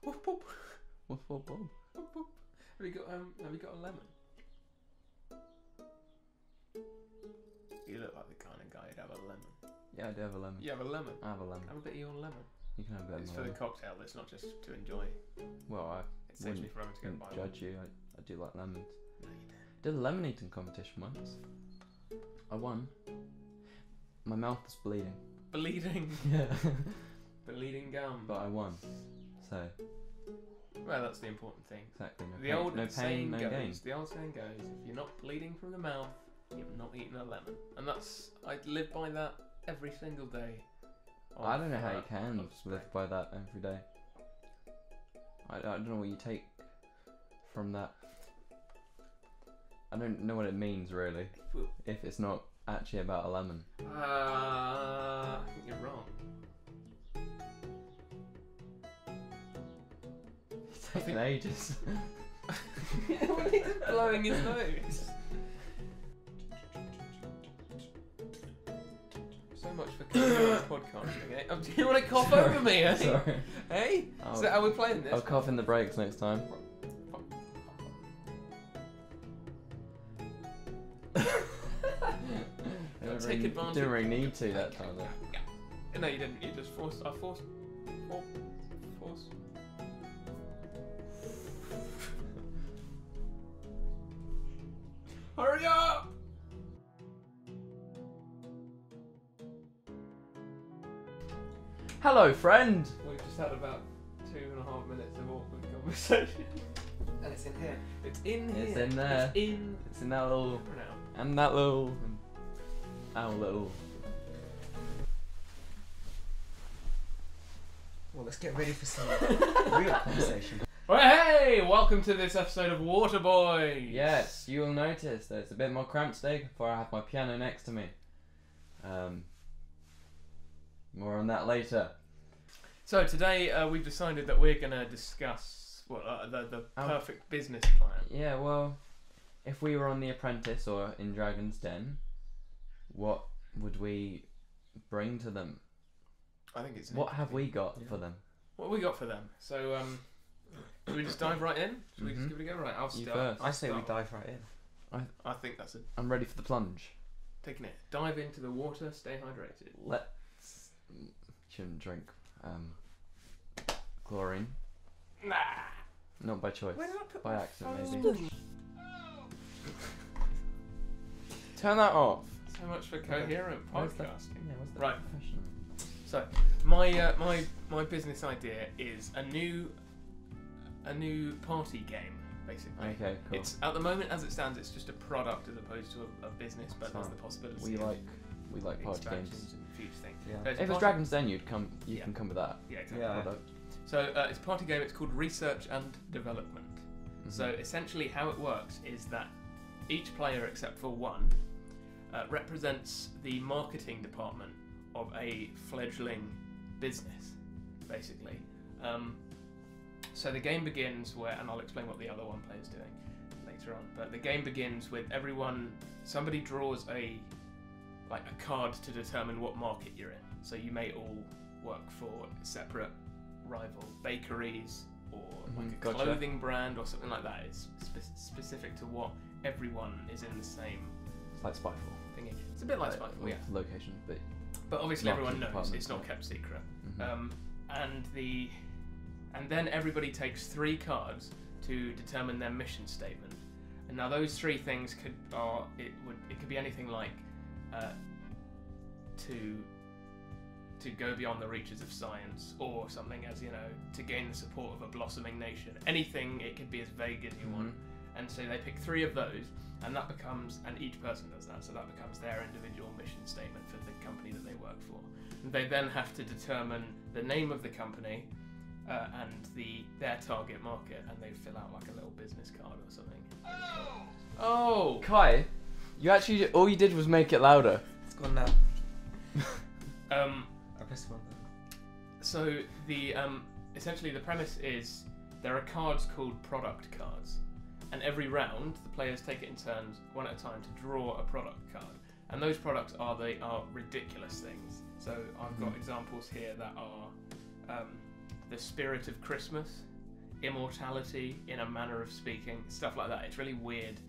Whoop, whoop. Woof woof woof. Whoop, whoop. Have you got a lemon? You look like the kind of guy who'd have a lemon. Yeah, I do have a lemon. You have a lemon? I have a lemon. Have a bit of your lemon. You can have a bit It's of for my the lemon. cocktail, it's not just to enjoy. Well, I It saves me wouldn't, from having to go wouldn't buy one. judge you. I do like lemons. No, you don't. Did a lemon eating competition once. I won. My mouth was bleeding. Bleeding. Yeah. Bleeding gum. But I won. So, Well, that's the important thing. exactly. No The pain, old no saying pain, no goes, gain. the old saying goes, if you're not bleeding from the mouth, you're not eating a lemon. And that's, I live by that every single day. I don't know how you of can spring. live by that every day. I don't know what you take from that. I don't know what it means really. If it's not actually about a lemon. I think you're wrong. It's taking ages. When he's blowing his nose. So much for podcasting, eh? Oh, do you want to cough over me, eh? Sorry. Hey? Is that how we're playing this? I'll cough in the breaks next time. Take advantage. Didn't really need to that time though. No, you didn't. You just forced. I forced. Force. Hurry up! Hello, friend. We've just had about 2.5 minutes of awkward conversation. And it's in here. It's in here. It's in there. It's in. It's in that little Now. and that little our little. Well, let's get ready for some real conversation. Well, hey! Welcome to this episode of Water Boys. Yes, you will notice that it's a bit more cramped today before I have my piano next to me. More on that later. So today we've decided that we're gonna discuss the perfect business plan. Yeah, well, if we were on The Apprentice or in Dragon's Den, what would we bring to them? I think it's. What have we got for them? What have we got for them? So should we just dive right in? Should we just give it a go? Right, I'll You start. first. I say we Start. dive right in. I think that's it. I'm ready for the plunge. Taking it. Dive into the water. Stay hydrated. Let's. Shouldn't drink chlorine. Nah. Not by choice. Where did I put By my accident, phone? maybe. Turn that off. So much for coherent Where's that? podcasting. Yeah, what's that Right. professional? So my my business idea is a new party game, basically. Okay, cool. It's at the moment, as it stands, it's just a product as opposed to a business, but It's there's fine. the possibility We of like party expansions games. and future things. Yeah. So If it's party- Dragon's Den, you Yeah. can come with that yeah, exactly. Yeah. product. So it's a party game. It's called Research and Development. So essentially, how it works is that each player, except for one, represents the marketing department of a fledgling business, basically. So the game begins where, and I'll explain what the other one player's doing later on. But the game begins with somebody draws a card to determine what market you're in. So you may all work for separate rival bakeries or like a Gotcha. clothing brand or something like that. It's specific to what everyone is in the same It's like Spyfall. thingy. It's a bit like Spyfall, with yeah. Location, but But obviously everyone marketing knows department, it's not yeah. kept secret. Mhm. And then everybody takes 3 cards to determine their mission statement. And now those 3 things could be anything like to go beyond the reaches of science, or something as, to gain the support of a blossoming nation. Anything, it could be as vague as you want. And so they pick 3 of those, and each person does that, so that becomes their individual mission statement for the company that they work for. And they then have to determine the name of the company and their target market, and they fill out like a little business card or something. Oh! Kai, all you did was make it louder. It's gone now. I pressed one button. So essentially the premise is there are cards called product cards, and every round the players take it in turns, one at a time, to draw a product card. And those products are ridiculous things. So I've got examples here that are the spirit of Christmas, immortality in a manner of speaking, stuff like that. It's really weird,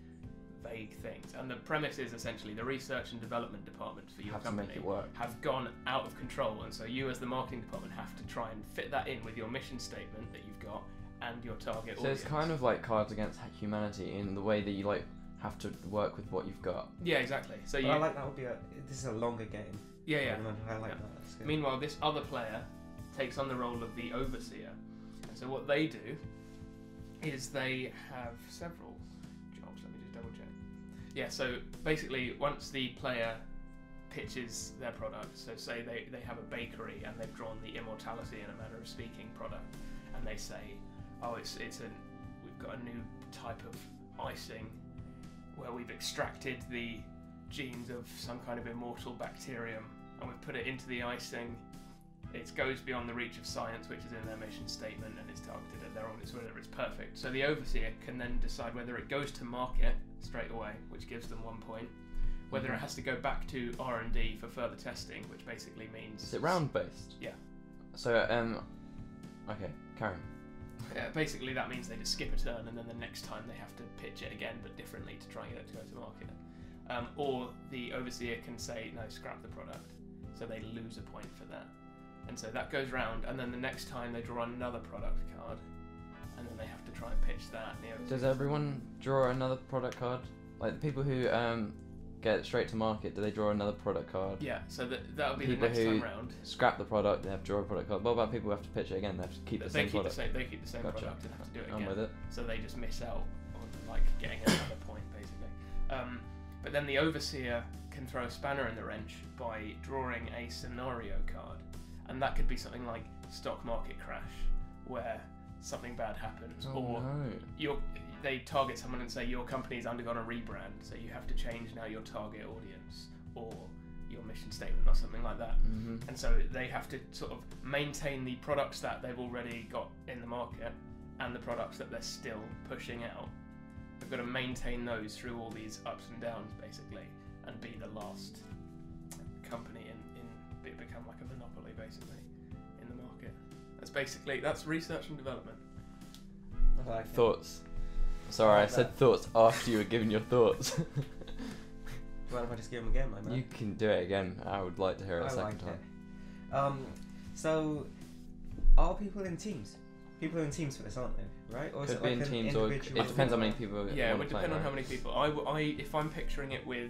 vague things. And the premise is essentially the research and development department for your Have to company make it work. have gone out of control, and so you as the marketing department have to try and fit that in with your mission statement that you've got and your target So audience. it's kind of like Cards Against Humanity in the way that you like have to work with what you've got. Yeah, exactly. So But you I like that would be this is a longer game. yeah. I like Yeah. that. That's good. Meanwhile, this other player takes on the role of the overseer. And so what they do is they have several jobs. Let me just double check. Yeah, so basically once the player pitches their product, so say they have a bakery and they've drawn the immortality in a manner of speaking product, and they say, oh, we've got a new type of icing where we've extracted the genes of some kind of immortal bacterium and we've put it into the icing. It goes beyond the reach of science, which is in their mission statement, and it's targeted at their audience, whether it's perfect. So the overseer can then decide whether it goes to market straight away, which gives them 1 point, whether it has to go back to R&D for further testing, which basically means... Is it round based? Yeah. So okay, Karen. Yeah, basically that means they just skip a turn, and then the next time they have to pitch it again, but differently to try and get it to go to market. Or the overseer can say, no, scrap the product, so they lose a point for that. And so that goes round, and then the next time they draw another product card, and then they have to try and pitch that. Does everyone draw another product card? Like the people who get it straight to market, do they draw another product card? Yeah, so that'll be the People next who time round. Scrap the product, they have to draw a product card. What about people who have to pitch it again? They have to keep the same product. They keep the same Gotcha. product and have to do it I'm again. with it. So they just miss out on like getting another point basically. But then the overseer can throw a spanner in the wrench by drawing a scenario card, and that could be something like stock market crash, where something bad happens, or no. they target someone and say your company's undergone a rebrand, so you have to change now your target audience or your mission statement or something like that. Mm-hmm. And so they have to sort of maintain the products that they've already got in the market and the products that they're still pushing out. They've got to maintain those through all these ups and downs basically, and be the last company in become like a monopoly basically in the market. That's research and development. I like it. Thoughts. Sorry, I said thoughts after you were giving your thoughts. What if I just give him again, my man? You can do it again. I would like to hear it a second time. So, are people in teams? People are in teams for this, aren't they? Right? Or is Could it be like in an teams, or individual- it depends how many people. Yeah, it want would to play, depend on right? how many people. If I'm picturing it with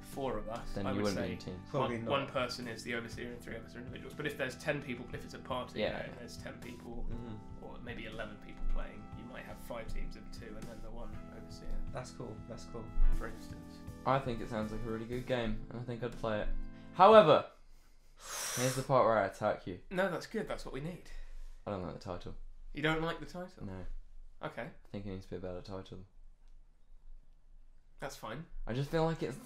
4 of us, Then I you would wouldn't be say in teams. Probably not. one person is the overseer and 3 of us are individuals. But if there's 10 people, if it's a party, Yeah. and there's 10 people, Mhm. or maybe 11 people playing, you might have 5 teams of 2 and then the one overseer, That's cool. That's cool. for instance. I think it sounds like a really good game, and I think I'd play it. However, here's the part where I attack you. No, that's good. That's what we need. I don't like the title. You don't like the title? No, Okay, I think it needs to be a better title. that's fine. I just feel like it's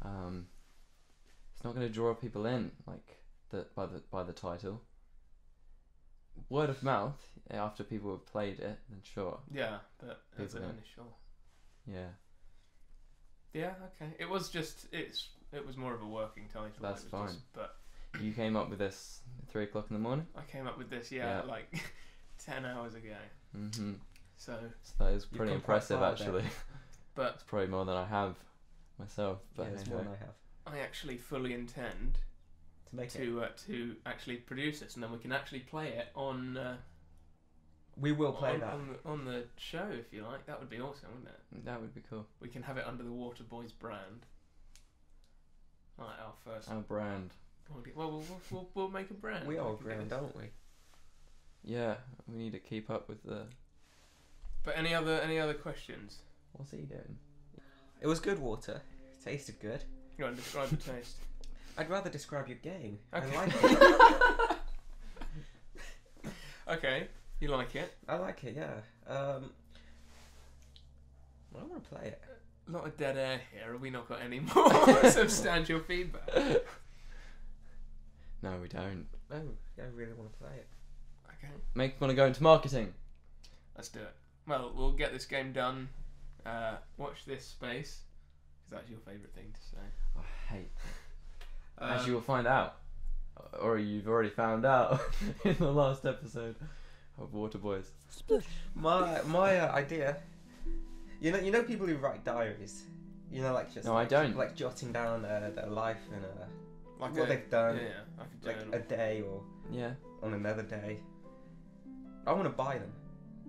not going to draw people in like by the title. Word of mouth after people have played it, then sure. Yeah, but as an People don't. initial. Yeah, Yeah, okay. It was more of a working title. That's It was fine. But you came up with this at 3 o'clock in the morning. I came up with this, Yeah. like 10 hours ago. Mm-hmm. So, So that is You've pretty come quite impressive, far actually. but It's probably more than I have myself. But Yeah, it's hey more ho. than I have. I actually fully intend To make it. to actually produce this, and then we can actually play it on We will play that. on the show if you like. That would be awesome, wouldn't it? That would be cool. We can have it under the Water Boys brand. Like our first. Our brand. Well, we'll make a brand. We are can get grand, this. don't we? Yeah, we need to keep up with the. But any other questions? What's he doing? It was good water. It tasted good. You want to describe the taste? I'd rather describe your game. Okay. I like it. Okay, you like it? I like it, yeah. I want to play it. A lot of dead air here. Have we not got any more substantial feedback? No, we don't. Oh, yeah, I really want to play it. Okay, Make me want to go into marketing. let's do it. Well, we'll get this game done. Watch this space, because that's your favourite thing to say. I hate. As you will find out, or you've already found out in the last episode. of Water Boys. My idea. You know people who write diaries. You know, like just No, I don't. like jotting down their life and Like what they've done, like a like journal. a day or Yeah. on another day. I want to buy them,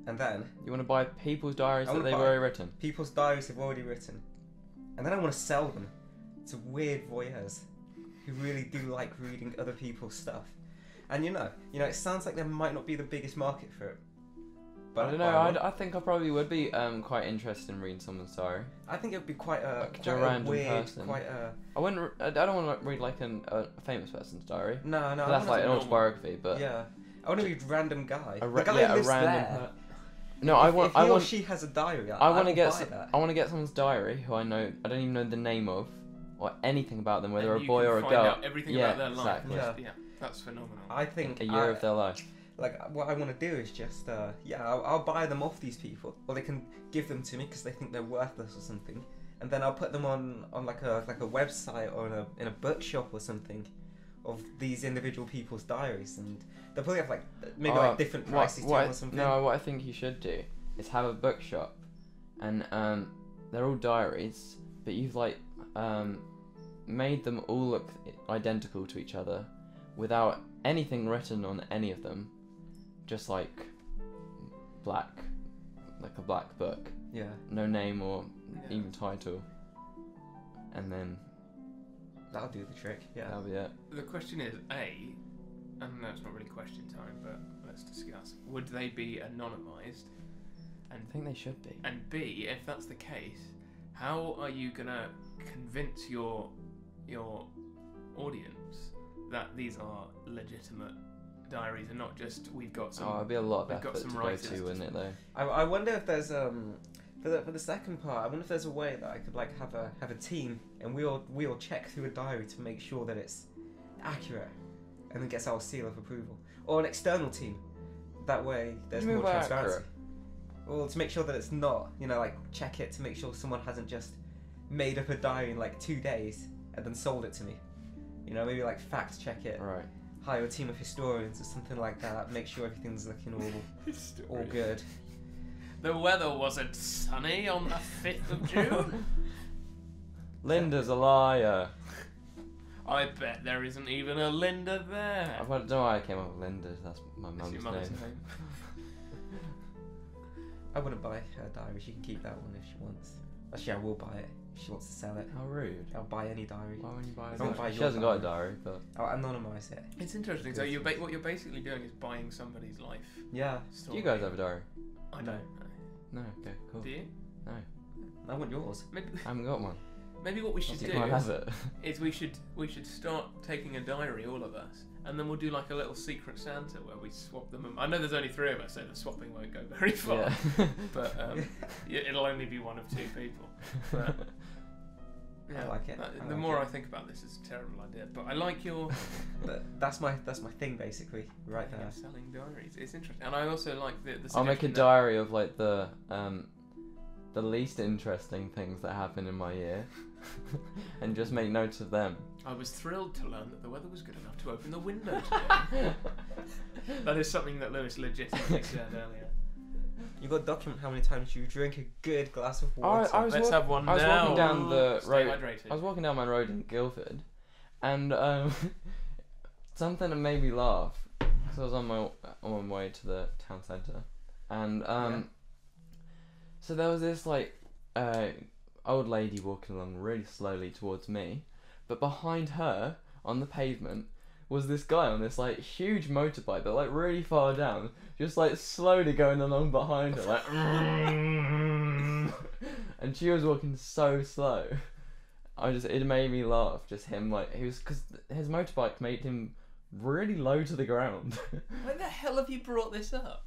and then You want to buy people's diaries I that wanna they've buy- already written? people's diaries they've already written, and then I want to sell them to weird voyeurs who really do like reading other people's stuff. And you know, it sounds like there might not be the biggest market for it. But I don't know. I think I probably would be quite interested in reading someone's diary. I think it would be quite a, Like quite a a random weird, person. quite a I wouldn't. I don't want to read like a famous person's diary. no. I That's wanna- like an normal. autobiography, but yeah. I want to read random guy. a The guy who lives random. there. No, I If want. he I or want. she has a diary. I want to will get. buy that. I want to get someone's diary who I know. I don't even know the name of, or anything about them, whether And a you boy can or a find girl. out everything Yeah, about their life. exactly. Yeah. That's phenomenal. I think A year of their life. like what I want to do is just I'll buy them off these people, or they can give them to me because they think they're worthless or something, and then I'll put them on like a website or in a bookshop or something of these individual people's diaries, and they'll probably have like maybe like different prices to them or something. No, what I think you should do is have a bookshop, and they're all diaries, but you've like made them all look identical to each other, without anything written on any of them, just like black, like a black book, Yeah. no name or Yeah. even title, and then That'll do the trick. Yeah. that'll be it. The question is, A, and no, it's not really question time, but let's discuss. Would they be anonymised? And I think they should be. And B, if that's the case, how are you gonna convince your audience that these are legitimate diaries and not just we've got some? Oh, it'd be a lot of we've got effort some to go writers to, to- wouldn't it? Though. I wonder if there's for the second part. I wonder if there's a way that I could like have a team and we all check through a diary to make sure that it's accurate, and then gets our seal of approval, or an external team. That way, there's What do you more mean by transparency. accurate? Well, to make sure that it's not, like check it to make sure someone hasn't just made up a diary in like 2 days and then sold it to me. Maybe like fact check it, Right. hire a team of historians or something like that. Make sure everything's looking all good. The weather wasn't sunny on the 5th of June. Linda's a liar. I bet there isn't even a Linda there. I don't know why I came up with Linda. That's my That's mum's your name. mum's name. I wouldn't buy her diary. She can keep that one if she wants. Actually, I will buy it if she wants to sell it. How rude. I'll buy any diary. Why wouldn't you buy a Don't diary? buy She your hasn't got a diary, but I'll anonymise it. It's interesting. So what you're basically doing is buying somebody's life Yeah. do story. you guys have a diary? I don't know. No. Okay. Cool. Do you? No, I want yours. Maybe, I haven't got one. maybe what we should You do can't have it. is we should start taking a diary, all of us, and then we'll do like a little secret Santa where we swap them. I know there's only 3 of us, so the swapping won't go very far. Yeah. But it'll only be one of 2 people. But, yeah, I like it. the more I think about this, it's a terrible idea. But I like your But that's my thing basically, right there. selling diaries. It's interesting, and I also like the. I'll make a suggestion that- diary of like the least interesting things that happen in my year, and just make notes of them. I was thrilled to learn that the weather was good enough to open the window today. That is something that Lewis legitimately said earlier. You got to document how many times you drink a good glass of water. I was Let's walk- have one I was now. walking down the Stay road. hydrated. I was walking down my road in Guildford, and something that made me laugh. So I was on my way to the town centre, and so there was this like old lady walking along really slowly towards me, but behind her on the pavement was this guy on this like huge motorbike, but like really far down, just like slowly going along behind her, like, and she was walking so slow. It made me laugh. Just him, like because his motorbike made him really low to the ground. Why the hell have you brought this up?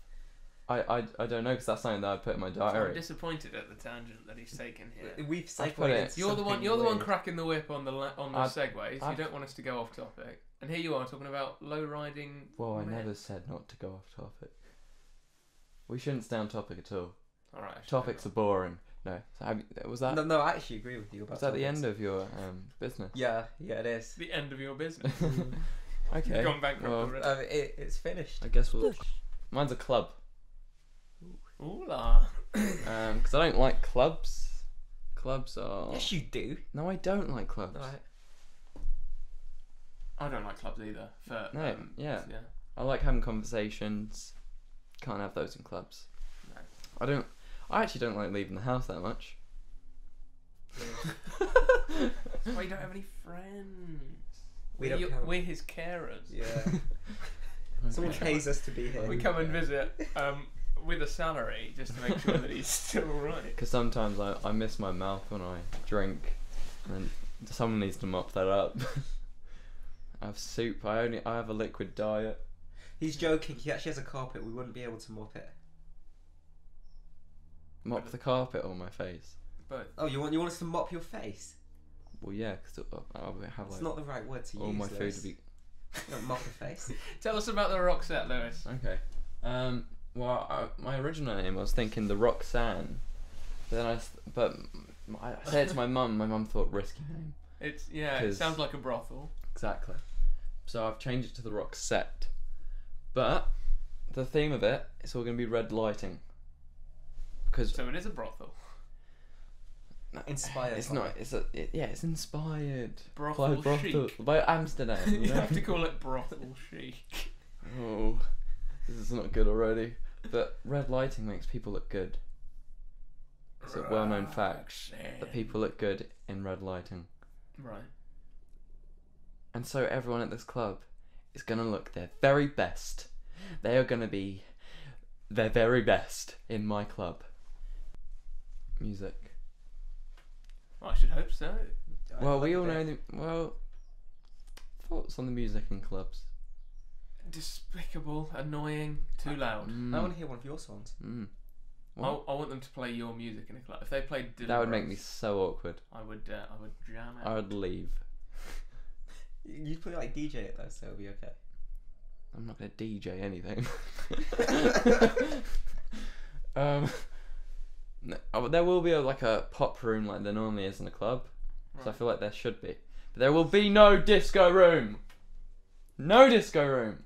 I don't know, because that's something that I put in my I'm diary. disappointed at the tangent that he's taken here. We've I segued put it- into You're the one. something You're the one weird. cracking the whip on the segues. You I've- don't want us to go off topic. And here you are talking about low riding. Well, I men. never said not to go off topic. We shouldn't stay on topic at all. All right. I should Topics go are boring. No. So was that No, I actually agree with you about was that the topics. end of your business? Yeah, it is. on. The end of your business. Okay. You've gone bankrupt well, already. It's finished. I guess we'll Mine's a club. Ooh la. Because I don't like clubs. Clubs are. Yes, you do. No, I don't like clubs. Right. I don't like clubs either. For No, yeah. I like having conversations. Can't have those in clubs. No. I actually don't like leaving the house that much. That's why you don't have any friends. We're his carers. Yeah. Someone pays us to be here. We come and visit with a salary just to make sure that he's still alright. Because sometimes I miss my mouth when I drink, and someone needs to mop that up. I have soup. I have a liquid diet. He's joking. He actually has a carpet. We wouldn't be able to mop it. Mop the carpet on my face. But Oh, you want us to mop your face? Well, yeah, because I'll have It's like not the right word to all use. my food Lewis. to be. Don't mop the face. tell us about the rock set, Lewis. Okay. Well, my original name I was thinking the Roxanne, but then I said it to my mum. My mum thought risky name. It 'Cause- sounds like a brothel. Exactly. So I've changed it to the Roxette. But the theme of it, it's all going to be red lighting. Because So it is a brothel. Inspired. it's by not. it. It's inspired. Brothel chic. by Amsterdam. You You know? have to call it brothel chic. Oh, this is not good already. But red lighting makes people look good. It's a well-known fact that people look good in red lighting. Right. And so everyone at this club is going to look their very best. They are going to be their very best in my club. Music. I should hope so. I Well, like we all it. know thoughts on the music in clubs. Despicable, annoying, too loud. I want to hear one of your songs. I want them to play your music in a club. If they played Dylan That would make me Rose, so awkward. I would jam I out. would leave. You'd probably like DJ it though, so it'll be okay. I'm not going to DJ anything. There will be a pop room like there normally is in a club. So I Right. feel like there should be. But there will be no disco room. No disco room.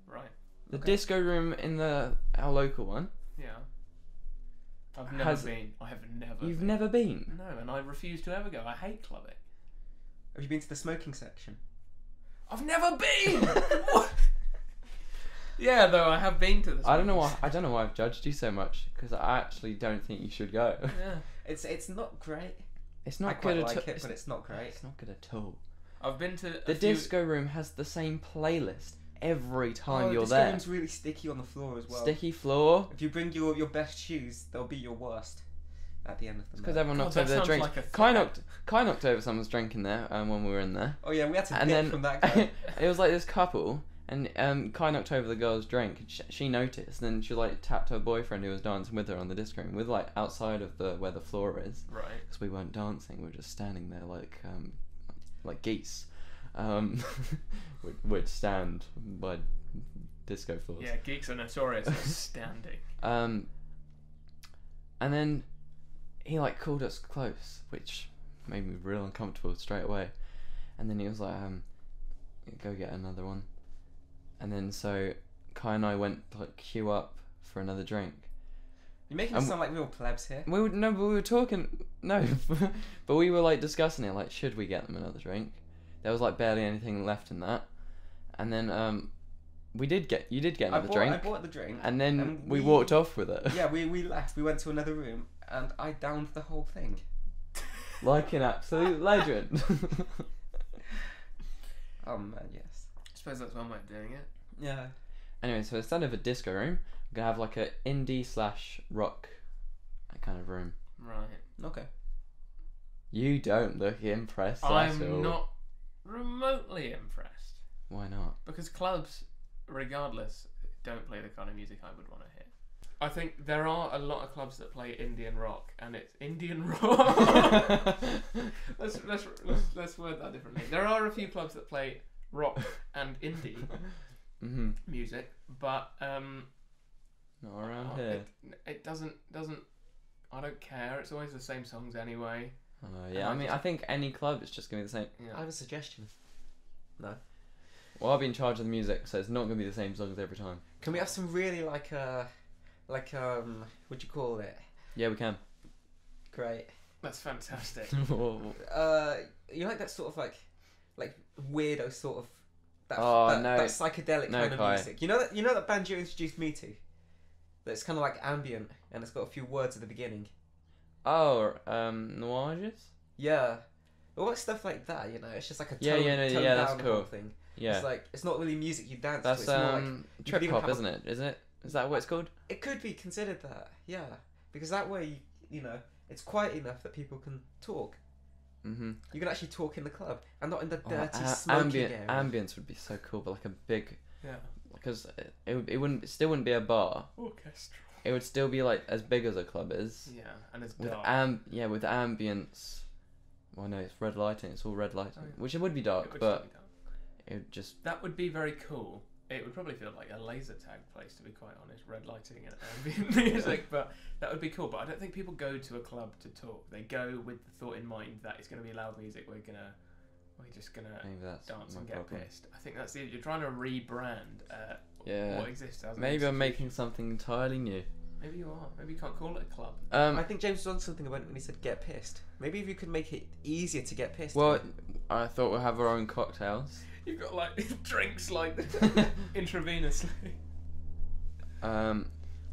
Right. The Okay. disco room in our local one. Yeah. I've never Has- been. I have never. You've been. never been. No, and I refuse to ever go. I hate clubbing. Have you been to the smoking section? I've never been. What? Yeah, though I have been to the. I don't know why. smoking I don't know why I've judged you so much because I actually don't think you should go. section. Yeah. It's not great. It's I not quite good like at all. it, but it's not great. It's not good at all. I've been to The a few- disco room has the same playlist every time Oh, you're this there. room's really sticky on the floor as well. Sticky floor. If you bring your best shoes, they'll be your worst at the end of the Because night. everyone God, knocked that over their sounds drinks. like a Kai knocked over someone's drink in there when we were in there. Oh yeah, we had to And dip then from that guy. it was like this couple, and Kai knocked over the girl's drink. And she noticed, and then she like tapped her boyfriend who was dancing with her on the disco room, with like outside of where the floor is, Right. because we weren't dancing. We were just standing there like geese, would stand by disco floors. Yeah, geeks are notorious for standing. And then he like called us close, which made me real uncomfortable straight away. And then he was like, go get another one. And then so Kai and I went to like queue up for another drink. You're making us sound like real plebs here. We were talking but we were like discussing it, like should we get them another drink? There was like barely anything left in that. And then you did get another drink. I bought the drink. And then and we walked off with it. Yeah, we left. We went to another room, and I downed the whole thing. Like an absolute legend. Oh man, yes. I suppose that's one way of doing it. Yeah. Anyway, so instead of a disco room, we're gonna have like a indie/rock kind of room. Right. Okay. You don't look impressed at all. I'm not remotely impressed Why not? because clubs, regardless, don't play the kind of music I would want to hear. I think there are a lot of clubs that play Indian rock, and it's Indian rock. let's word that differently. There are a few clubs that play rock and indie music, but Not around here. it doesn't. I don't care. It's always the same songs anyway. Yeah, I mean, I think any club is just gonna be the same. Yeah. I have a suggestion. No. Well, I'll be in charge of the music, so it's not gonna be the same songs every time. Can we have some really like what do you call it? Yeah, we can. Great. That's fantastic. You like that sort of like weirdo sort of that psychedelic No, kind of Kai. music. You know that band you introduced me to. That's kind of like ambient and it's got a few words at the beginning. Oh, Noises? Yeah. All that stuff like that, you know, it's just like a Yeah, tone, yeah, no, tone yeah, down that's cool. thing. Yeah. It's like it's not really music you dance That's to. It's more like you could trip even hop, have a- isn't it? Isn't it? Is that what it's called? It could be considered that, yeah, because that way you know it's quiet enough that people can talk. Mhm. You can actually talk in the club and not in the Oh, dirty smoking area. ambience would be so cool, but like a big, Yeah. because it still wouldn't be a bar. Orchestra. It would still be like as big as a club is. Yeah, and it's With dark. with ambience. Well, no, it's red lighting. It's all red lighting, Oh, yeah. which it would be dark, It would but still be dark. it would just. That would be very cool. It would probably feel like a laser tag place, to be quite honest, red lighting and ambient music, but that would be cool. But I don't think people go to a club to talk. They go with the thought in mind that it's going to be loud music. We're just going to Maybe that's dance my and get problem. pissed. I think that's it. You're trying to rebrand Yeah. what exists as an Maybe I'm institution. making something entirely new. Maybe you are. Maybe you can't call it a club. I think James was on something about it when he said get pissed. Maybe if you could make it easier to get pissed. Well, I thought we'll have our own cocktails. You've got like drinks like intravenously. I'm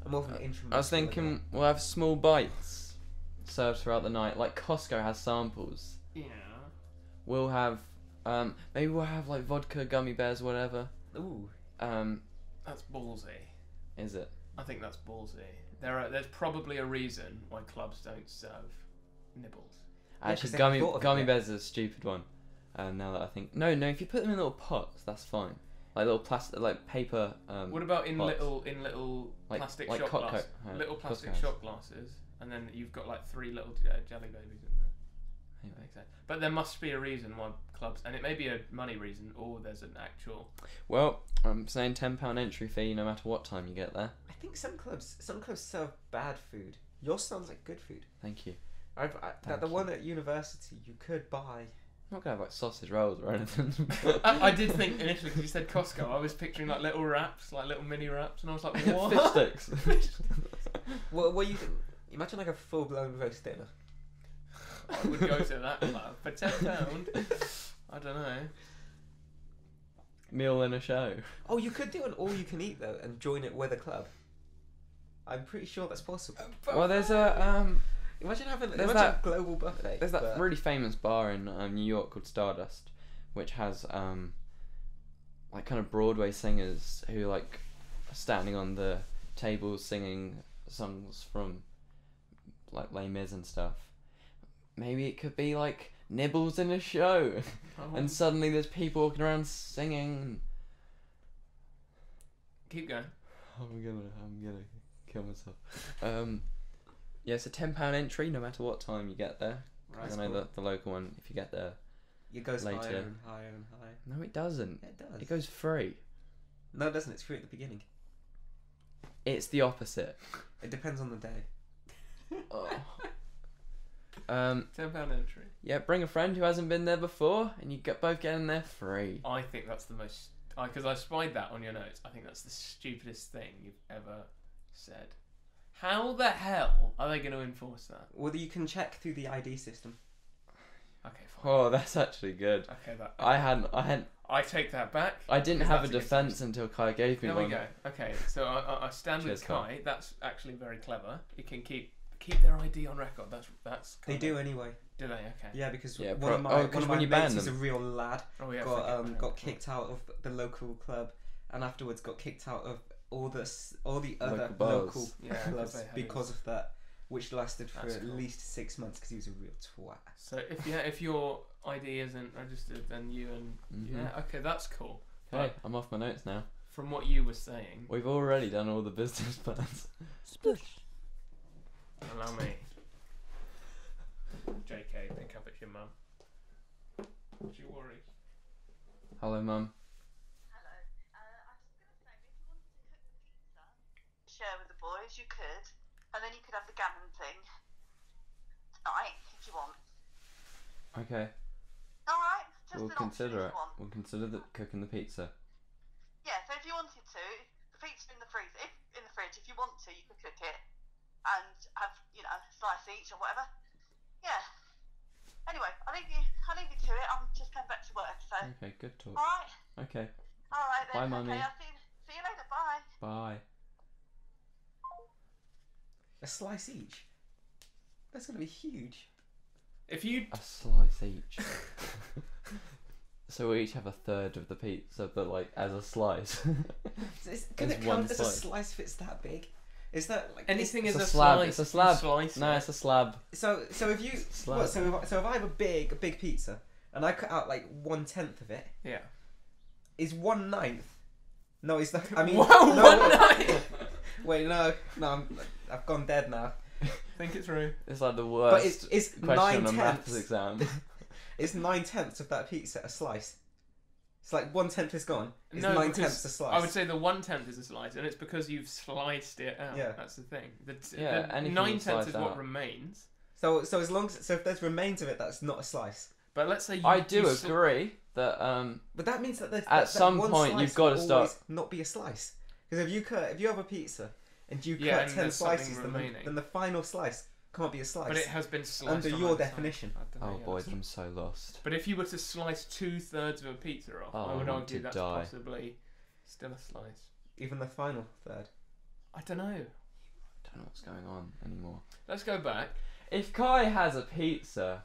more of an introvert. I was thinking we'll have small bites served throughout the night, like Costco has samples. Yeah. We'll have maybe we'll have like vodka, gummy bears, whatever. Ooh. That's ballsy. Is it? I think that's ballsy. There's probably a reason why clubs don't serve nibbles. Yeah, 'cause Actually, they haven't thought of it gummy yet. bears is a stupid one. Now that I think, no, if you put them in little pots, that's fine. Like little plastic, like paper. What about in pots. little Like- plastic like shot Costco- glasses? Little Costco plastic has. shot glasses, and then you've got like 3 little jelly babies in there. Maybe. That makes sense. But there must be a reason why clubs, and it may be a money reason, or there's an actual. Well, I'm saying £10 entry fee no matter what time you get there. I think some clubs serve bad food. Yours sounds like good food. Thank you. The you. one at university you could buy. I'm not gonna have like sausage rolls or anything. I did think initially because you said Costco, I was picturing like little wraps, like little mini wraps, and I was like, what? Fish sticks. What you imagine like a full blown roast dinner. I would go to that club for £10. I don't know. Meal and a show. Oh, you could do an all you can eat though and join it with a club. I'm pretty sure that's possible. Well, there's a Imagine having There's a global buffet. there's that but- really famous bar in New York called Stardust, which has like kind of Broadway singers who like are standing on the tables singing songs from like Les Mis and stuff. Maybe it could be like nibbles in a show, Oh, and suddenly there's people walking around singing. keep going. I'm gonna kill myself. Yeah, it's a £10 entry no matter what time you get there. Right. I know the local one. If you get there, It goes later. higher and higher and higher. no, it doesn't. Yeah, it does. It goes free. No, it doesn't. It's free at the beginning. It's the opposite. It depends on the day. Oh. £10 entry. Yeah, bring a friend who hasn't been there before, and you both get in there free. I think that's the most. Because I spied that on your notes. I think that's the stupidest thing you've ever said. How the hell are they going to enforce that? Well, you can check through the ID system. Okay, fine. Oh, that's actually good. Okay, that. I take that back. didn't Because have a that's against defense until Kai gave me There one. we go. Okay, so I stand Cheers, with Kai. That's actually very clever. You can keep their ID on record. That's. They clever. do anyway. Do they? Okay. Yeah, because Yeah, one of my, oh, one 'cause of when my you ban mates is a them- real lad. Oh yeah. got forget got that. kicked out of the local club, and afterwards got kicked out of all the other Local bars. local Yeah, 'cause clubs they had because his- of that, which lasted for That's at cool. least 6 months because he was a real twat. So if your ID isn't registered, then you and yeah, okay, that's cool. Hey, I'm off my notes now. From what you were saying, We've already done all the business plans. allow me. JK, think up it's your mum. Don't you worry. Hello, Mum. Hello. I'm just going to say, if you wanted to cook the pizza, share with the boys, you could. And then you could have the gammon thing tonight, if you want. Okay. Alright? just We'll an option consider if it. you want. We'll consider cooking the pizza. Yeah, so if you wanted to, the pizza in the freezer, in the fridge, if you want to, you could cook it and have, a slice each or whatever. Yeah. Anyway, I'll leave you to it. I'm just going back to work, so. Okay, good talk. Alright. Okay, Alright then. Bye, Mummy. Okay, I'll see you later. Bye. bye. A slice each. That's gonna be huge. If you A slice each. So we each have a third of the pizza, but like as a slice. Can As it one count as a slice. slice if it's that big? Is that like anything It's is a a slab, slice. it's a you slab. slice No, it. it's a slab. So if you Slab. what, so if I have a big pizza and I cut out like 1/10 of it, Yeah. is 1/9? No, is that? I mean, Whoa, no, one wait, night. wait, no, I've gone dead now. Think it through. It's like the But worst it's question on a 9/10. maths exam. Is 9/10 of that pizza a slice? It's like 1/10 is gone. Is No, 9/10 because a slice? I would say the 1/10 is a slice, and it's because you've sliced it out. Yeah. That's the thing. Yeah, The anything 9/10 sliced is what out. remains. So as long as if there's remains of it, that's not a slice. But let's say you, I do you agree that But that means that At some one point slice you've gotta will start- always not be a slice. Because if you have a pizza and you Yeah, cut and 10 there's something slices, remaining. then the final slice can't be a slice. But it has been sliced Under on your either side. definition. I don't know, oh yeah, boys, that's- I'm so lost. But if you were to slice 2/3 of a pizza off, Oh, I I would want argue to that's die. possibly still a slice. Even the final third. I don't know. I don't know what's going on anymore. Let's go back. If Kai has a pizza,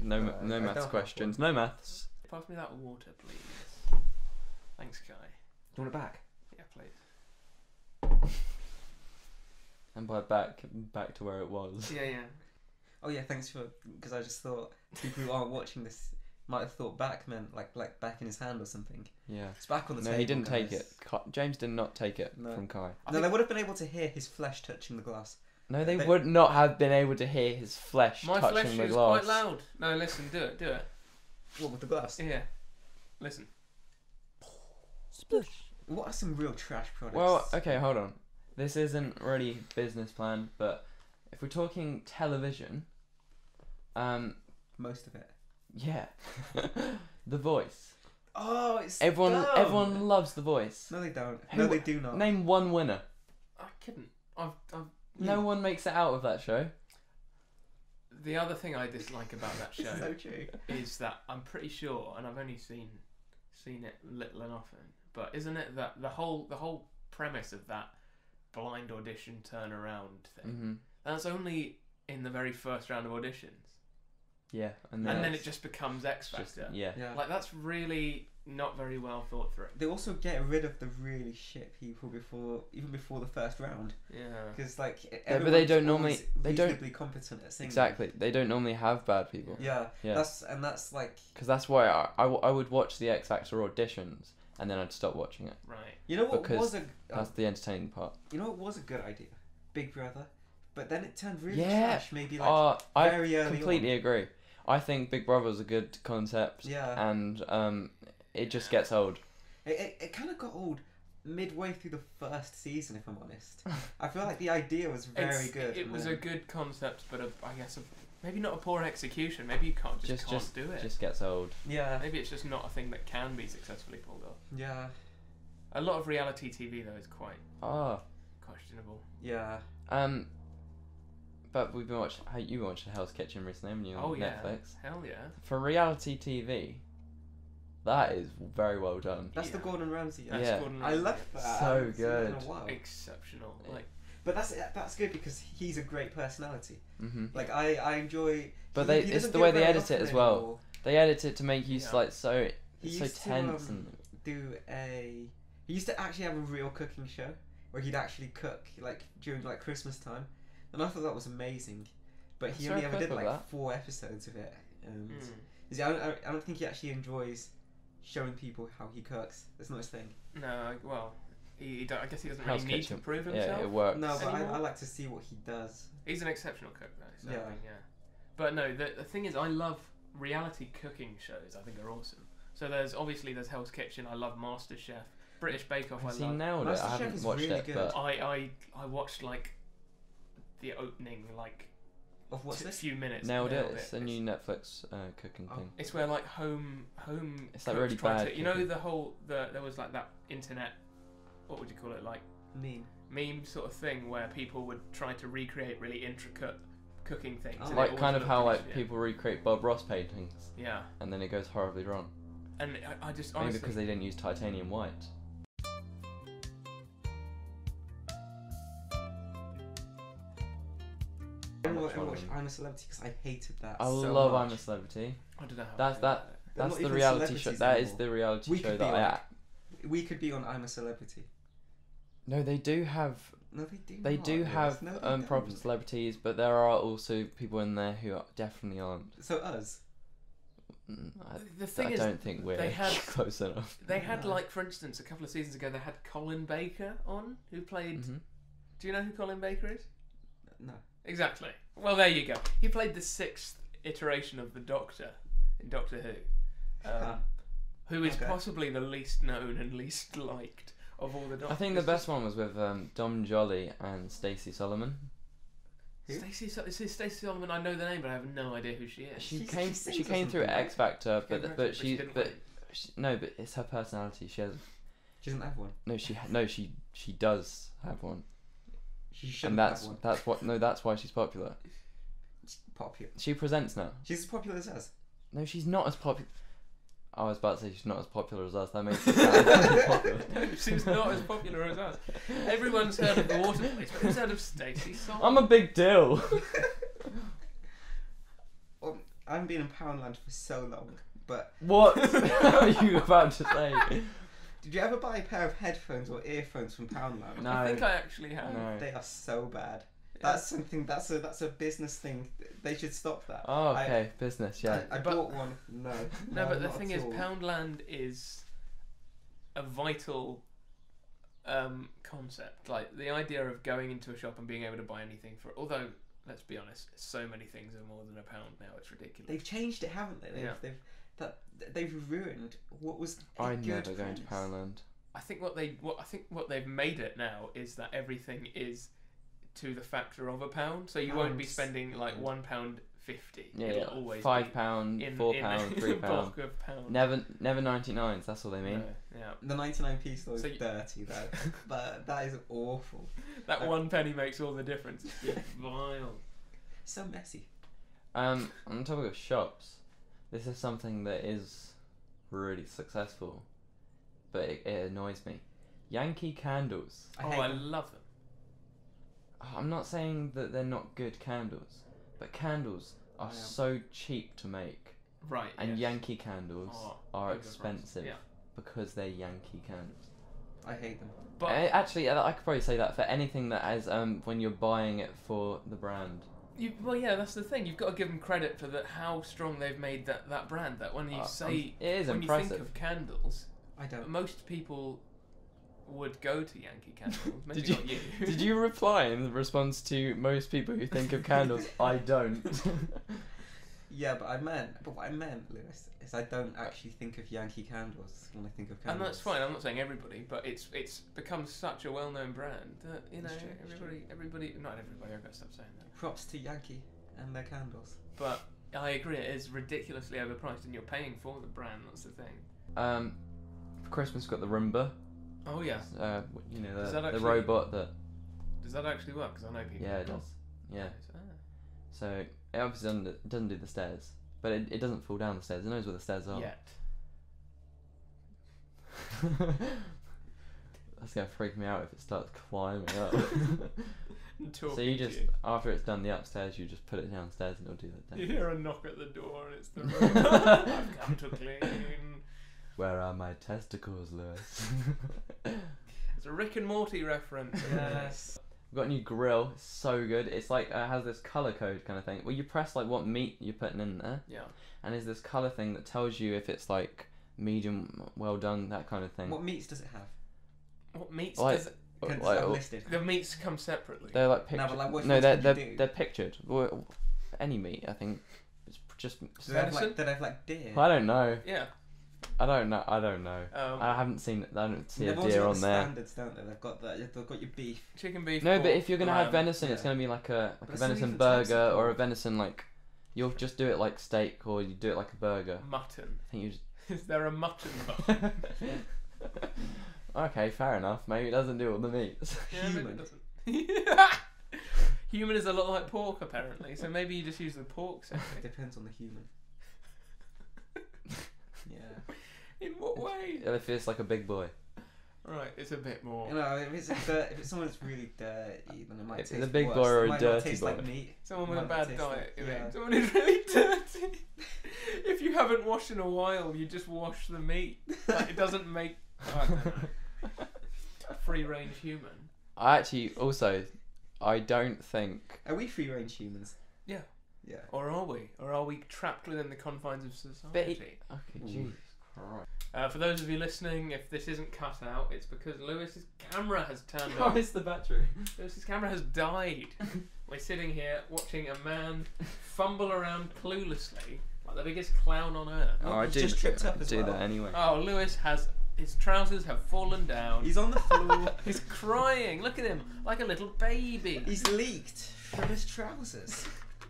no I maths don't have questions, no maths. Pass me that water, please. Thanks, Kai. Do you want it back? Yeah, please. And by back to where it was. Yeah, yeah. Oh yeah, thanks for because I just thought people who aren't watching this might have thought back meant like back in his hand or something. Yeah. It's back on the No, table. he didn't take guys. it. James did not take it No. from Kai. I No, they think would have been able to hear his flesh touching the glass. No, they They- would not have been able to hear his flesh my touching flesh the is glass. quite loud. No, listen, do it, do it. What with the glass? Yeah. Listen. What are some real trash products? Well, okay, hold on. This isn't really business plan, but if we're talking television, most of it. yeah, The Voice. Oh, it's Everyone dumb. loves The Voice. No, they don't. Who- No, they do not. Name one winner. I couldn't. I've No one makes it out of that show. The other thing I dislike about that show It's so true. is that I'm pretty sure, and I've only seen it little and often, but isn't it that the whole premise of that blind audition turnaround thing? Hmm. That's only in the very first round of auditions, Yeah, and and then it's it just becomes X just- Factor. yeah. Yeah. Like that's really not very well thought through. They also get rid of the really shit people even before the first round, Yeah. because like but they everyone's don't normally- always they don't- reasonably competent at singing. Exactly. They don't normally have bad people. Yeah. Yeah. That's like Because that's why I would watch the X Factor auditions and then I'd stop watching it. Right. you know what Because was a That's the entertaining part. you know what was a good idea, Big Brother, but then it turned really Yeah. trash. Maybe like I very early completely on. agree. I think Big Brother's a good concept. Yeah. And it just gets old. It kind of got old midway through the first season, if I'm honest. I feel like the idea was very good. It and was then- a good concept, but I guess maybe not a poor execution. Maybe you can't do it. Just gets old. Yeah. Maybe it's just not a thing that can be successfully pulled off. Yeah. A lot of reality TV though is quite Ah. questionable. Yeah. But we've been watching. You watched Hell's Kitchen recently, haven't you? On Oh yeah. Netflix. Hell yeah. For reality TV, that is very well done. That's the Yeah. Gordon Ramsay. That's Yeah. Gordon I Ramsay. love that. I So haven't seen that in a good. while. Exceptional. Like But that's good because he's a great personality. Hmm. Like I enjoy. But he it's doesn't the do way they very edit it often as well. anymore. They edit it to make you Yeah. like so He so used to, tense and He used to actually have a real cooking show where he'd actually cook like during like Christmas time, and I thought that was amazing. But he Is there only a ever did clip of like that? 4 episodes of it, and mm. is he- I don't think he actually enjoys showing people how he cooks. That's not his thing. No, well, I guess he doesn't Hell's really need Kitchen. to prove Yeah, himself. it works. No, but Anymore? I like to see what he does. He's an exceptional cook though. So Yeah. I mean, yeah. But no, the thing is, I love reality cooking shows. I think are awesome. So there's Hell's Kitchen. I love MasterChef. British Bake Off. I Has he love. nailed it? MasterChef I haven't is watched really it, good. but I watched like the opening like Of what's a this? few minutes. Nailed it. It's a new Netflix cooking thing. It's where like home. It's like cooks really try bad to, you know, cooking. there was like that internet. What would you call it? Like meme sort of thing where people would try to recreate really intricate cooking things. Oh. and it Like always kind of looked how really like shit. people recreate Bob Ross paintings, Yeah, and then it goes horribly wrong. and I just Maybe honestly because they didn't use titanium white. I watch I'm a Celebrity because I hated that. I so love much. I'm a Celebrity. I don't know how. That's I that. They're That's not the even reality show. celebrities That is anymore. the reality We show could that be I. on We could be on I'm a Celebrity. No, they do have. No, they do. They not, do Lewis. have No, they proper don't. celebrities, but there are also people in there who definitely aren't. So us. The thing I is, don't think we're they had- close enough. they had No. like, for instance, a couple of seasons ago, they had Colin Baker on, who played. Mhm. Do you know who Colin Baker is? No. Exactly. Well, there you go. He played the 6th iteration of the Doctor in Doctor Who, Ah. who is Okay. possibly the least known and least liked of all the Doctors. I think the best one was with Dom Jolly and Stacey Solomon. Who? Stacey Solomon. I know the name, but I have no idea who she is. She She came sings she or came through something, right? X Factor, Came through but X, she didn't but win. no, but it's her personality. She has She doesn't have one. she does have one, She and shouldn't have one. that's why she's popular. Popular. She presents now. She's as popular as us. No, she's not as popular. I was about to say she's not as popular as us. That makes her sound popular. No, she's not as popular as us. Everyone's heard of the Water Place, but who's heard of Stacey Solomon? I'm a big deal. Well, I haven't been in Poundland for so long, but What are you about to say? did you ever buy a pair of headphones or earphones from Poundland? No. I think I actually have. No. They are so bad. That's something. That's a business thing. They should stop that. Oh, okay, business, yeah. I But- bought one. No. No, but the not thing at is, all. Poundland is a vital concept. Like the idea of going into a shop and being able to buy anything for. Although, let's be honest, so many things are more than £1 now. It's ridiculous. They've changed it, haven't they? They've ruined what was. I'm good never going to premise. Poundland. I think what they've made it now is that everything is to the factor of £1. So you won't be Pounds. spending like £1.50. Yeah, It'll yeah. always £5, be £4, in £3. a bulk of pounds. Never 99s. That's all they mean. No, yeah. The 99p store is So you- dirty though, but that is awful. That 1 penny makes all the difference. It's just vile. So messy. On the topic of shops, this is something that is really successful, but it annoys me. Yankee candles. I Oh, hate I them. love them. I'm not saying that they're not good candles, but candles are I am. so cheap to make, Right. and yes. Yankee candles are overpriced, expensive Yeah. because they're Yankee candles. I hate them. But Actually, I could probably say that for anything that has when you're buying it for the brand. yeah, that's the thing. You've got to give them credit for how strong they've made that brand. That when you say it is when you impressive. think of candles, I don't. most people would go to Yankee Candles. Maybe Did you- not you. Did you reply in response to most people who think of candles? I don't. Yeah, but what I meant, Lewis, is I don't actually think of Yankee candles when I think of And candles. that's fine. I'm not saying everybody, but it's become such a well-known brand that It's true, it's everybody, not everybody. I've got to stop saying that. Props to Yankee and their candles. But I agree, it is ridiculously overpriced, and you're paying for the brand. That's the thing. For Christmas, we've got the Roomba. Oh yeah. You know Does that the actually- robot that. Does that actually work? Because I know people. Yeah, it who does. Yeah. Ah. So it obviously doesn't do the stairs, but it doesn't fall down the stairs. It knows where the stairs are. Yet. That's gonna freak me out if it starts climbing up. So you just after it's done the upstairs, you just put it downstairs and it'll do that. You hear a knock at the door and it's the robot. I've come to clean. Where are my testicles, Lewis? It's a Rick and Morty reference. Yes. We've got a new grill. It's so good. It's like has this color code kind of thing. Well, you press like what meat you're putting in there, Yeah. and there's this color thing that tells you if it's like medium, well done, that kind of thing. What meats does it have? What meats Like- does it... Because Like, they're listed. The meats come separately. they're like No, pictured. but like, which No, ones they're would you do? they're pictured. Well, any meat, I think. It's just. Do they have Venison? like, do they have like deer? I don't know. Yeah. I don't know. I haven't seen. I don't see a deer on there. Standards, don't they? They've got your beef. Chicken, beef. No, pork, but if you're gonna have lamb. venison, it's Yeah. gonna be like a But it's venison only for burger taxi or a pork. venison like. You'll just do it like steak, or you do it like a burger. Mutton. I think you just. Is there a mutton bun? Okay, fair enough. Maybe it doesn't do all the meats. Yeah, maybe it doesn't. Human is a lot like pork, apparently. So maybe you just use the pork It section. depends on the human. Yeah. In what way? If it's like a big boy. Right, it's a bit more. You know, if it's someone that's really dirty, then it might If taste it's a big worse. boy or It a might dirty not taste boy. like meat. Someone with a Might not bad taste diet. like- You mean? yeah. Someone who's really dirty. If you haven't washed in a while, you just wash the meat. Like, it doesn't make. I don't know. Free range human. I actually also, I don't think. Are we free range humans? Yeah. Yeah. Or are we? Or are we trapped within the confines of But society? Okay, Ooh. Jesus Christ. For those of you listening, if this isn't cut out, it's because Lewis's camera has turned Oh, off. it's the battery. Lewis's camera has died. We're sitting here watching a man fumble around cluelessly like the biggest clown on earth. Oh, I he's do. just tripped up as do well. that anyway. Oh, Lewis has his trousers have fallen down. He's on the floor. He's crying. Look at him, like a little baby, He's leaked from his trousers.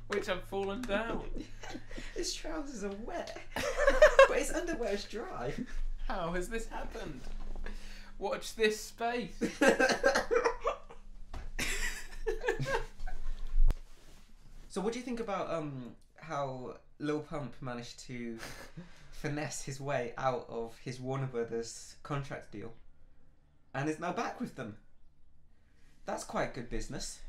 which have fallen down. His trousers are wet, but his underwear is dry. How has this happened? Watch this space. So, what do you think about how Lil Pump managed to finesse his way out of his Warner Brothers contract deal, and is now back with them? That's quite good business.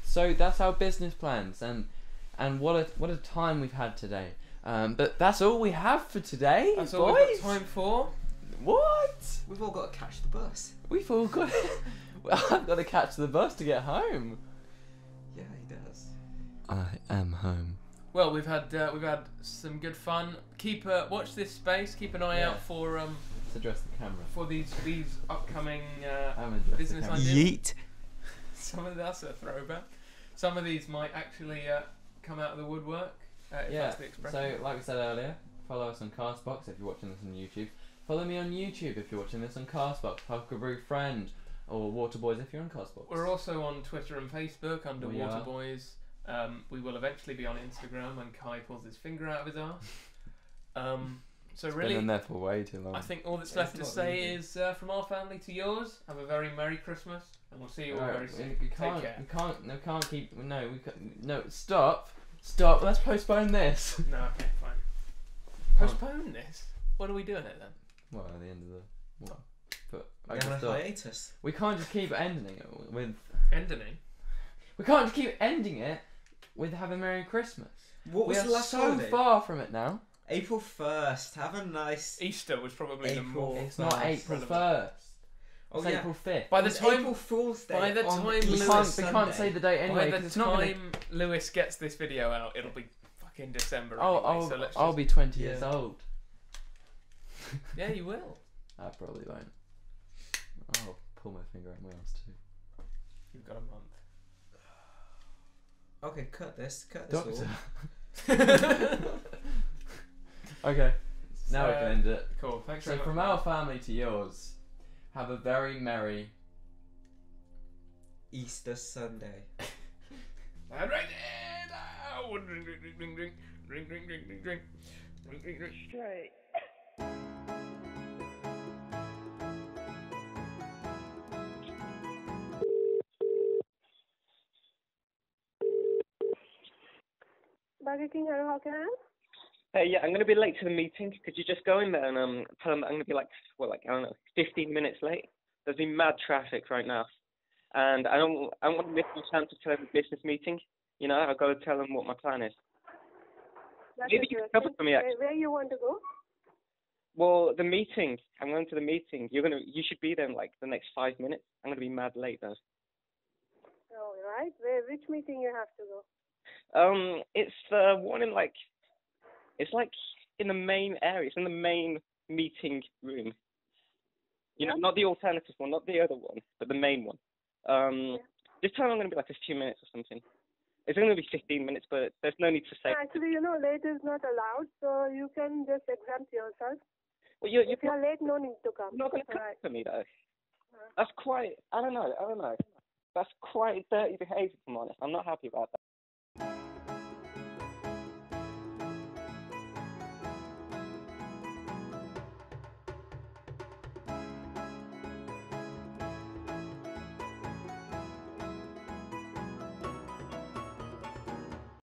So that's our business plans, and what a time we've had today. But that's all we have for today, That's boys. all we've got time for. What? We've all got to catch the bus. We've all got. I've got to catch the bus to get home. Yeah, he does. I am home. Well, we've had some good fun. Keep watch this space. Keep an eye Yeah. out for Let's address the camera. these upcoming I'm addressing business the camera. ideas. Yeet. Some of that's a throwback. Some of these might actually come out of the woodwork. If Yeah. that's the expression. So, like we said earlier, follow us on Castbox if you're watching this on YouTube. Follow me on YouTube if you're watching this on Castbox. Huckabrew Friend or Waterboys if you're on Castbox. We're also on Twitter and Facebook under We are. Waterboys. We will eventually be on Instagram when Kai pulls his finger out of his arse. So It's really, been in there for way too long. I think all that's It's left to not say really. is from our family to yours. Have a very Merry Christmas, and we'll see you all Alright, very soon. we Take can't. care. We can't keep. No, we can't. No, stop. Stop. Let's postpone this. No, okay, fine. Postpone this. When are we doing it then? Well, at the end of the. Well, but I We're on a just thought hiatus. we can't just keep ending it with. Ending. We can't just keep ending it with "Have a Merry Christmas." What was we the are last so holiday? far from it now. April 1st. Have a nice. Easter was probably the April. more. It's not Nice. April relevant. 1st. Oh It's yeah. April 5th. By It the was time, April Fool's Day. by the on time We Easter Lewis- can't. We Sunday. can't say the date anyway. by 'cause the it's not gonna. time Lewis gets this video out, it'll be fucking December. Oh, Anyway, so let's I'll just... be 20 years Yeah. old. Yeah, you will. I probably won't. I'll pull my finger out my ass too. You've got a month. Okay, cut this. Cut this Doctor. all. Okay, now we So, can end it. Cool. Thanks So very much. from our family to yours, have a very merry. Easter Sunday. And right there, now. Drink, drink, drink, drink, drink, drink, drink, drink, drink, drink, drink, drink, drink. Straight. Burger King, hello, how can I help? Hey, yeah, I'm going to be late to the meeting. Could you just go in there and tell them that I'm going to be like, well, like, I don't know, 15 minutes late? There's been mad traffic right now. And I don't want to miss my chance to tell them the business meeting. You know, I've got to tell them what my plan is. That's Maybe you can cover for me, actually. Where you want to go? Well, the meeting. I'm going to the meeting. You should be there in like the next 5 minutes. I'm going to be mad late though. Oh, right. Which meeting you have to go? It's the one in like, it's like in the main area. It's in the main meeting room. You know, Yeah. not the alternative one, not the other one, but the main one. Just tell them I'm going to be like a few minutes or something. It's only going to be 15 minutes, but there's no need to say. Actually, late is not allowed, so you can just exempt yourself. Well, If you're late, no need to come. you're not going to come Alright. for me, though. That's quite, I don't know. That's quite dirty behaviour, if I'm honest. I'm not happy about that.